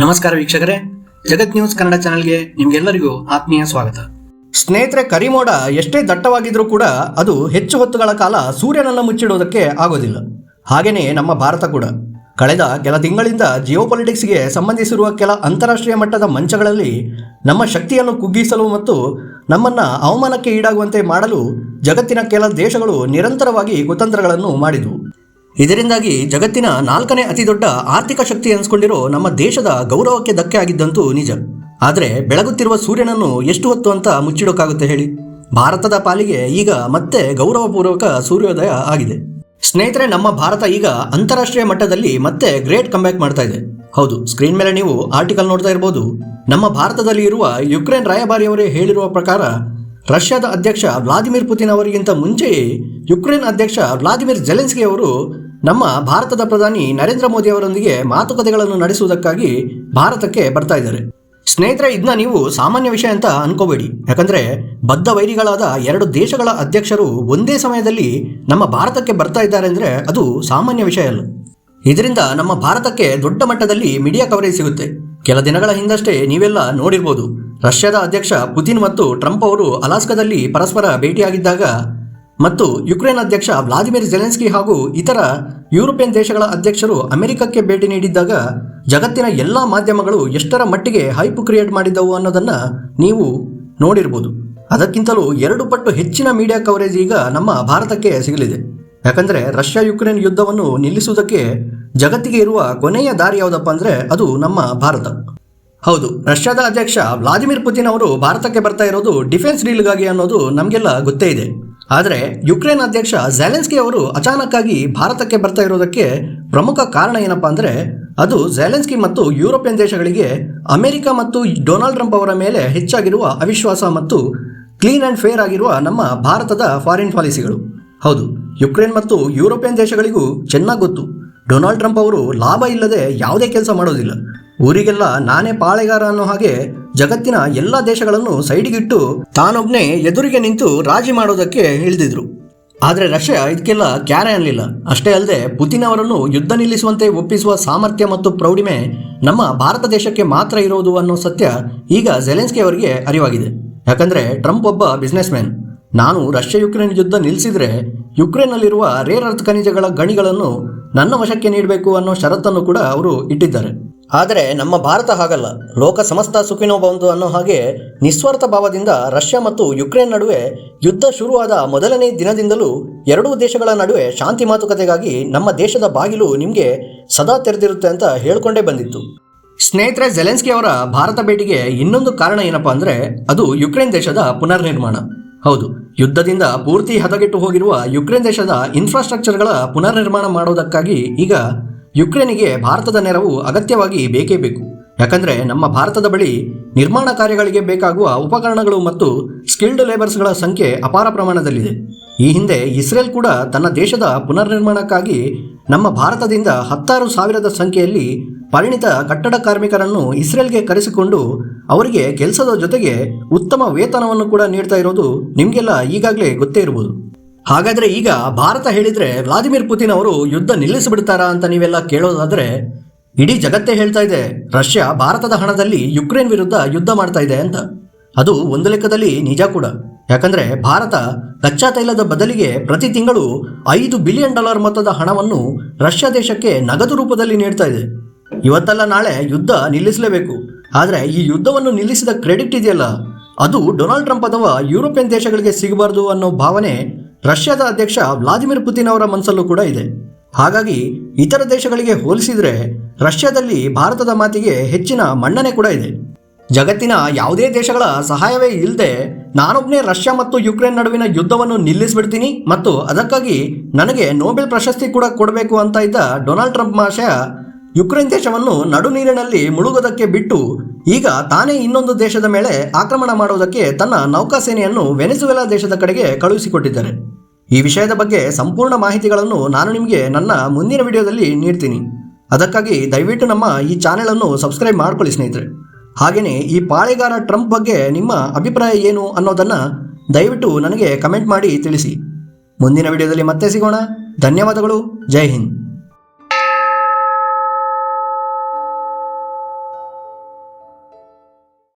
ನಮಸ್ಕಾರ ವೀಕ್ಷಕರೇ, ಜಗತ್ ನ್ಯೂಸ್ ಕನ್ನಡ ಚಾನೆಲ್ಗೆ ನಿಮ್ಗೆಲ್ಲರಿಗೂ ಆತ್ಮೀಯ ಸ್ವಾಗತ. ಸ್ನೇಹಿತರೆ, ಕರಿಮೋಡ ಎಷ್ಟೇ ದಟ್ಟವಾಗಿದ್ರೂ ಕೂಡ ಅದು ಹೆಚ್ಚು ಹೊತ್ತುಗಳ ಕಾಲ ಸೂರ್ಯನನ್ನು ಮುಚ್ಚಿಡೋದಕ್ಕೆ ಆಗೋದಿಲ್ಲ. ಹಾಗೆಯೇ ನಮ್ಮ ಭಾರತ ಕೂಡ ಕಳೆದ ಕೆಲ ತಿಂಗಳಿಂದ ಜಿಯೋಪೊಲಿಟಿಕ್ಸ್ಗೆ ಸಂಬಂಧಿಸಿರುವ ಕೆಲ ಅಂತಾರಾಷ್ಟ್ರೀಯ ಮಟ್ಟದ ಮಂಚಗಳಲ್ಲಿ ನಮ್ಮ ಶಕ್ತಿಯನ್ನು ಕುಗ್ಗಿಸಲು ಮತ್ತು ನಮ್ಮನ್ನು ಅವಮಾನಕ್ಕೆ ಈಡಾಗುವಂತೆ ಮಾಡಲು ಜಗತ್ತಿನ ಕೆಲ ದೇಶಗಳು ನಿರಂತರವಾಗಿ ಕುತಂತ್ರಗಳನ್ನು ಮಾಡಿದವು. ಇದರಿಂದಾಗಿ ಜಗತ್ತಿನ 4ನೇ ಅತಿ ದೊಡ್ಡ ಆರ್ಥಿಕ ಶಕ್ತಿ ಅನಿಸ್ಕೊಂಡಿರೋ ನಮ್ಮ ದೇಶದ ಗೌರವಕ್ಕೆ ಧಕ್ಕೆ ಆಗಿದ್ದಂತೂ ನಿಜ. ಆದರೆ ಬೆಳಗುತ್ತಿರುವ ಸೂರ್ಯನನ್ನು ಎಷ್ಟು ಹೊತ್ತು ಅಂತ ಮುಚ್ಚಿಡೋಕ್ಕಾಗುತ್ತೆ ಹೇಳಿ? ಭಾರತದ ಪಾಲಿಗೆ ಈಗ ಮತ್ತೆ ಗೌರವಪೂರ್ವಕ ಸೂರ್ಯೋದಯ ಆಗಿದೆ. ಸ್ನೇಹಿತರೆ, ನಮ್ಮ ಭಾರತ ಈಗ ಅಂತಾರಾಷ್ಟ್ರೀಯ ಮಟ್ಟದಲ್ಲಿ ಮತ್ತೆ ಗ್ರೇಟ್ ಕಂಬ್ಯಾಕ್ ಮಾಡ್ತಾ ಇದೆ. ಹೌದು, ಸ್ಕ್ರೀನ್ ಮೇಲೆ ನೀವು ಆರ್ಟಿಕಲ್ ನೋಡ್ತಾ ಇರ್ಬೋದು. ನಮ್ಮ ಭಾರತದಲ್ಲಿ ಇರುವ ಯುಕ್ರೇನ್ ರಾಯಭಾರಿಯವರೇ ಹೇಳಿರುವ ಪ್ರಕಾರ ರಷ್ಯಾದ ಅಧ್ಯಕ್ಷ ವ್ಲಾದಿಮಿರ್ ಪುತಿನ್ ಅವರಿಗಿಂತ ಮುಂಚೆಯೇ ಯುಕ್ರೇನ್ ಅಧ್ಯಕ್ಷ ವ್ಲಾದಿಮಿರ್ ಜೆಲೆನ್ಸ್ಕಿ ಅವರು ನಮ್ಮ ಭಾರತದ ಪ್ರಧಾನಿ ನರೇಂದ್ರ ಮೋದಿ ಅವರೊಂದಿಗೆ ಮಾತುಕತೆಗಳನ್ನು ನಡೆಸುವುದಕ್ಕಾಗಿ ಭಾರತಕ್ಕೆ ಬರ್ತಾ ಇದ್ದಾರೆ. ಸ್ನೇಹಿತರೆ, ಇದನ್ನ ನೀವು ಸಾಮಾನ್ಯ ವಿಷಯ ಅಂತ ಅನ್ಕೋಬೇಡಿ. ಯಾಕಂದ್ರೆ ಬದ್ಧ ವೈರಿಗಳಾದ 2 ದೇಶಗಳ ಅಧ್ಯಕ್ಷರು ಒಂದೇ ಸಮಯದಲ್ಲಿ ನಮ್ಮ ಭಾರತಕ್ಕೆ ಬರ್ತಾ ಇದ್ದಾರೆ ಅಂದ್ರೆ ಅದು ಸಾಮಾನ್ಯ ವಿಷಯ ಅಲ್ಲ. ಇದರಿಂದ ನಮ್ಮ ಭಾರತಕ್ಕೆ ದೊಡ್ಡ ಮಟ್ಟದಲ್ಲಿ ಮೀಡಿಯಾ ಕವರೇಜ್ ಸಿಗುತ್ತೆ. ಕೆಲ ದಿನಗಳ ಹಿಂದಷ್ಟೇ ನೀವೆಲ್ಲ ನೋಡಿರ್ಬೋದು, ರಷ್ಯಾದ ಅಧ್ಯಕ್ಷ ಪುತಿನ್ ಮತ್ತು ಟ್ರಂಪ್ ಅವರು ಅಲಾಸ್ಕಾದಲ್ಲಿ ಪರಸ್ಪರ ಭೇಟಿಯಾಗಿದ್ದಾಗ ಮತ್ತು ಯುಕ್ರೇನ್ ಅಧ್ಯಕ್ಷ ವ್ಲಾದಿಮಿರ್ ಜೆಲೆನ್ಸ್ಕಿ ಹಾಗೂ ಇತರ ಯುರೋಪಿಯನ್ ದೇಶಗಳ ಅಧ್ಯಕ್ಷರು ಅಮೆರಿಕಕ್ಕೆ ಭೇಟಿ ನೀಡಿದ್ದಾಗ ಜಗತ್ತಿನ ಎಲ್ಲ ಮಾಧ್ಯಮಗಳು ಎಷ್ಟರ ಮಟ್ಟಿಗೆ ಹೈಪ್ ಕ್ರಿಯೇಟ್ ಮಾಡಿದ್ದವು ಅನ್ನೋದನ್ನ ನೀವು ನೋಡಿರ್ಬೋದು. ಅದಕ್ಕಿಂತಲೂ 2 ಪಟ್ಟು ಹೆಚ್ಚಿನ ಮೀಡಿಯಾ ಕವರೇಜ್ ಈಗ ನಮ್ಮ ಭಾರತಕ್ಕೆ ಸಿಗಲಿದೆ. ಯಾಕಂದ್ರೆ ರಷ್ಯಾ ಯುಕ್ರೇನ್ ಯುದ್ಧವನ್ನು ನಿಲ್ಲಿಸುವುದಕ್ಕೆ ಜಗತ್ತಿಗೆ ಇರುವ ಕೊನೆಯ ದಾರಿ ಯಾವುದಪ್ಪ ಅಂದ್ರೆ ಅದು ನಮ್ಮ ಭಾರತ. ಹೌದು, ರಷ್ಯಾದ ಅಧ್ಯಕ್ಷ ವ್ಲಾದಿಮಿರ್ ಪುತಿನ್ ಅವರು ಭಾರತಕ್ಕೆ ಬರ್ತಾ ಇರೋದು ಡಿಫೆನ್ಸ್ ಡೀಲ್ಗಾಗಿ ಅನ್ನೋದು ನಮಗೆಲ್ಲ ಗೊತ್ತೇ ಇದೆ. ಆದರೆ ಯುಕ್ರೇನ್ ಅಧ್ಯಕ್ಷ ಝೆಲೆನ್ಸ್ಕಿ ಅವರು ಅಚಾನಕ್ ಆಗಿ ಭಾರತಕ್ಕೆ ಬರ್ತಾ ಇರೋದಕ್ಕೆ ಪ್ರಮುಖ ಕಾರಣ ಏನಪ್ಪಾ ಅಂದ್ರೆ ಅದು ಝೆಲೆನ್ಸ್ಕಿ ಮತ್ತು ಯುರೋಪಿಯನ್ ದೇಶಗಳಿಗೆ ಅಮೆರಿಕ ಮತ್ತು ಡೊನಾಲ್ಡ್ ಟ್ರಂಪ್ ಅವರ ಮೇಲೆ ಹೆಚ್ಚಾಗಿರುವ ಅವಿಶ್ವಾಸ ಮತ್ತು ಕ್ಲೀನ್ ಅಂಡ್ ಫೇರ್ ಆಗಿರುವ ನಮ್ಮ ಭಾರತದ ಫಾರಿನ್ ಪಾಲಿಸಿಗಳು. ಹೌದು, ಯುಕ್ರೇನ್ ಮತ್ತು ಯುರೋಪಿಯನ್ ದೇಶಗಳಿಗೂ ಚೆನ್ನಾಗಿ ಗೊತ್ತು, ಡೊನಾಲ್ಡ್ ಟ್ರಂಪ್ ಅವರು ಲಾಭ ಇಲ್ಲದೆ ಯಾವುದೇ ಕೆಲಸ ಮಾಡೋದಿಲ್ಲ. ಊರಿಗೆಲ್ಲ ನಾನೇ ಪಾಳೆಗಾರ ಅನ್ನೋ ಹಾಗೆ ಜಗತ್ತಿನ ಎಲ್ಲ ದೇಶಗಳನ್ನು ಸೈಡಿಗಿಟ್ಟು ತಾನೊಬ್ಬನೇ ಎದುರಿಗೆ ನಿಂತು ರಾಜಿ ಮಾಡೋದಕ್ಕೆ ಇಳಿದಿದ್ರು. ಆದರೆ ರಷ್ಯಾ ಇದಕ್ಕೆಲ್ಲ ಕ್ಯಾರೆ ಅನ್ನಲಿಲ್ಲ. ಅಷ್ಟೇ ಅಲ್ಲದೆ ಪುತಿನ್ ಅವರನ್ನು ಯುದ್ಧ ನಿಲ್ಲಿಸುವಂತೆ ಒಪ್ಪಿಸುವ ಸಾಮರ್ಥ್ಯ ಮತ್ತು ಪ್ರೌಢಿಮೆ ನಮ್ಮ ಭಾರತ ದೇಶಕ್ಕೆ ಮಾತ್ರ ಇರೋದು ಅನ್ನೋ ಸತ್ಯ ಈಗ ಝೆಲೆನ್ಸ್ಕಿ ಅವರಿಗೆ ಅರಿವಾಗಿದೆ. ಯಾಕಂದ್ರೆ ಟ್ರಂಪ್ ಒಬ್ಬ ಬಿಸ್ನೆಸ್ ಮ್ಯಾನ್. ನಾನು ರಷ್ಯಾ ಯುಕ್ರೇನ್ ಯುದ್ಧ ನಿಲ್ಲಿಸಿದ್ರೆ ಯುಕ್ರೇನ್ನಲ್ಲಿರುವ ರೇರ್ ಅರ್ತ್ ಖನಿಜಗಳ ಗಣಿಗಳನ್ನು ನನ್ನ ವಶಕ್ಕೆ ನೀಡಬೇಕು ಅನ್ನೋ ಷರತ್ತನ್ನು ಕೂಡ ಅವರು ಇಟ್ಟಿದ್ದಾರೆ. ಆದರೆ ನಮ್ಮ ಭಾರತ ಹಾಗಲ್ಲ. ಲೋಕ ಸಮಸ್ತ ಸುಖಿನೋ ಭವಂತು ಅನ್ನೋ ಹಾಗೆ ನಿಸ್ವಾರ್ಥ ಭಾವದಿಂದ ರಷ್ಯಾ ಮತ್ತು ಯುಕ್ರೇನ್ ನಡುವೆ ಯುದ್ಧ ಶುರುವಾದ ಮೊದಲನೇ ದಿನದಿಂದಲೂ 2 ದೇಶಗಳ ನಡುವೆ ಶಾಂತಿ ಮಾತುಕತೆಗಾಗಿ ನಮ್ಮ ದೇಶದ ಬಾಗಿಲು ನಿಮಗೆ ಸದಾ ತೆರೆದಿರುತ್ತೆ ಅಂತ ಹೇಳ್ಕೊಂಡೇ ಬಂದಿತ್ತು. ಸ್ನೇಹಿತರೆ, ಝೆಲೆನ್ಸ್ಕಿ ಅವರ ಭಾರತ ಭೇಟಿಗೆ ಇನ್ನೊಂದು ಕಾರಣ ಏನಪ್ಪಾ ಅಂದ್ರೆ ಅದು ಯುಕ್ರೇನ್ ದೇಶದ ಪುನರ್ನಿರ್ಮಾಣ. ಹೌದು, ಯುದ್ಧದಿಂದ ಪೂರ್ತಿ ಹದಗೆಟ್ಟು ಹೋಗಿರುವ ಯುಕ್ರೇನ್ ದೇಶದ ಇನ್ಫ್ರಾಸ್ಟ್ರಕ್ಚರ್ಗಳ ಪುನರ್ನಿರ್ಮಾಣ ಮಾಡೋದಕ್ಕಾಗಿ ಈಗ ಯುಕ್ರೇನಿಗೆ ಭಾರತದ ನೆರವು ಅಗತ್ಯವಾಗಿ ಬೇಕೇ ಬೇಕು. ಯಾಕಂದ್ರೆ ನಮ್ಮ ಭಾರತದ ಬಳಿ ನಿರ್ಮಾಣ ಕಾರ್ಯಗಳಿಗೆ ಬೇಕಾಗುವ ಉಪಕರಣಗಳು ಮತ್ತು ಸ್ಕಿಲ್ಡ್ ಲೇಬರ್ಸ್ಗಳ ಸಂಖ್ಯೆ ಅಪಾರ ಪ್ರಮಾಣದಲ್ಲಿದೆ. ಈ ಹಿಂದೆ ಇಸ್ರೇಲ್ ಕೂಡ ತನ್ನ ದೇಶದ ಪುನರ್ನಿರ್ಮಾಣಕ್ಕಾಗಿ ನಮ್ಮ ಭಾರತದಿಂದ 16,000 ಸಂಖ್ಯೆಯಲ್ಲಿ ಪರಿಣಿತ ಕಟ್ಟಡ ಕಾರ್ಮಿಕರನ್ನು ಇಸ್ರೇಲ್ಗೆ ಕರೆಸಿಕೊಂಡು ಅವರಿಗೆ ಕೆಲಸದ ಜೊತೆಗೆ ಉತ್ತಮ ವೇತನವನ್ನು ಕೂಡ ನೀಡ್ತಾ ಇರೋದು ನಿಮಗೆಲ್ಲ ಈಗಾಗಲೇ ಗೊತ್ತೇ ಇರಬಹುದು. ಹಾಗಾದ್ರೆ ಈಗ ಭಾರತ ಹೇಳಿದ್ರೆ ವ್ಲಾದಿಮಿರ್ ಪುತಿನ್ ಅವರು ಯುದ್ಧ ನಿಲ್ಲಿಸಿಬಿಡ್ತಾರಾ ಅಂತ ನೀವೆಲ್ಲ ಕೇಳೋದಾದ್ರೆ ಇಡೀ ಜಗತ್ತೇ ಹೇಳ್ತಾ ಇದೆ ರಷ್ಯಾ ಭಾರತದ ಹಣದಲ್ಲಿ ಯುಕ್ರೇನ್ ವಿರುದ್ಧ ಯುದ್ಧ ಮಾಡ್ತಾ ಇದೆ ಅಂತ. ಅದು ಒಂದು ಲೆಕ್ಕದಲ್ಲಿ ನಿಜ ಕೂಡ. ಯಾಕಂದ್ರೆ ಭಾರತ ಕಚ್ಚಾ ತೈಲದ ಬದಲಿಗೆ ಪ್ರತಿ ತಿಂಗಳು $5 ಬಿಲಿಯನ್ ಮೊತ್ತದ ಹಣವನ್ನು ರಷ್ಯಾ ದೇಶಕ್ಕೆ ನಗದು ರೂಪದಲ್ಲಿ ನೀಡ್ತಾ ಇದೆ. ಇವತ್ತಲ್ಲ ನಾಳೆ ಯುದ್ಧ ನಿಲ್ಲಿಸಲೇಬೇಕು. ಆದರೆ ಈ ಯುದ್ಧವನ್ನು ನಿಲ್ಲಿಸಿದ ಕ್ರೆಡಿಟ್ ಇದೆಯಲ್ಲ ಅದು ಡೊನಾಲ್ಡ್ ಟ್ರಂಪ್ ಅಥವಾ ಯುರೋಪಿಯನ್ ದೇಶಗಳಿಗೆ ಸಿಗಬಾರ್ದು ಅನ್ನೋ ಭಾವನೆ ರಷ್ಯಾದ ಅಧ್ಯಕ್ಷ ವ್ಲಾದಿಮಿರ್ ಪುತಿನ್ ಅವರ ಮನಸ್ಸಲ್ಲೂ ಕೂಡ ಇದೆ. ಹಾಗಾಗಿ ಇತರ ದೇಶಗಳಿಗೆ ಹೋಲಿಸಿದ್ರೆ ರಷ್ಯಾದಲ್ಲಿ ಭಾರತದ ಮಾತಿಗೆ ಹೆಚ್ಚಿನ ಮನ್ನಣೆ ಕೂಡ ಇದೆ. ಜಗತ್ತಿನ ಯಾವುದೇ ದೇಶಗಳ ಸಹಾಯವೇ ಇಲ್ಲದೆ ನಾನೊಬ್ಬನೇ ರಷ್ಯಾ ಮತ್ತು ಯುಕ್ರೇನ್ ನಡುವಿನ ಯುದ್ಧವನ್ನು ನಿಲ್ಲಿಸಿಬಿಡ್ತೀನಿ ಮತ್ತು ಅದಕ್ಕಾಗಿ ನನಗೆ ನೊಬೆಲ್ ಪ್ರಶಸ್ತಿ ಕೂಡ ಕೊಡಬೇಕು ಅಂತ ಇದ್ದ ಡೊನಾಲ್ಡ್ ಟ್ರಂಪ್ ಮಹಾಶಯ ಯುಕ್ರೇನ್ ದೇಶವನ್ನು ನಡು ನೀರಿನಲ್ಲಿ ಮುಳುಗೋದಕ್ಕೆ ಬಿಟ್ಟು ಈಗ ತಾನೇ ಇನ್ನೊಂದು ದೇಶದ ಮೇಲೆ ಆಕ್ರಮಣ ಮಾಡೋದಕ್ಕೆ ತನ್ನ ನೌಕಾಸೇನೆಯನ್ನು ವೆನೆಜುವೆಲಾ ದೇಶದ ಕಡೆಗೆ ಕಳುಹಿಸಿಕೊಟ್ಟಿದ್ದಾರೆ. ಈ ವಿಷಯದ ಬಗ್ಗೆ ಸಂಪೂರ್ಣ ಮಾಹಿತಿಗಳನ್ನು ನಾನು ನಿಮಗೆ ನನ್ನ ಮುಂದಿನ ವಿಡಿಯೋದಲ್ಲಿ ನೀಡ್ತೀನಿ. ಅದಕ್ಕಾಗಿ ದಯವಿಟ್ಟು ನಮ್ಮ ಈ ಚಾನೆಲನ್ನು ಸಬ್ಸ್ಕ್ರೈಬ್ ಮಾಡ್ಕೊಳ್ಳಿ ಸ್ನೇಹಿತರೆ. ಹಾಗೆಯೇ ಈ ಪಾಳೆಗಾರ ಟ್ರಂಪ್ ಬಗ್ಗೆ ನಿಮ್ಮ ಅಭಿಪ್ರಾಯ ಏನು ಅನ್ನೋದನ್ನು ದಯವಿಟ್ಟು ನನಗೆ ಕಮೆಂಟ್ ಮಾಡಿ ತಿಳಿಸಿ. ಮುಂದಿನ ವಿಡಿಯೋದಲ್ಲಿ ಮತ್ತೆ ಸಿಗೋಣ. ಧನ್ಯವಾದಗಳು. ಜೈ ಹಿಂದ್.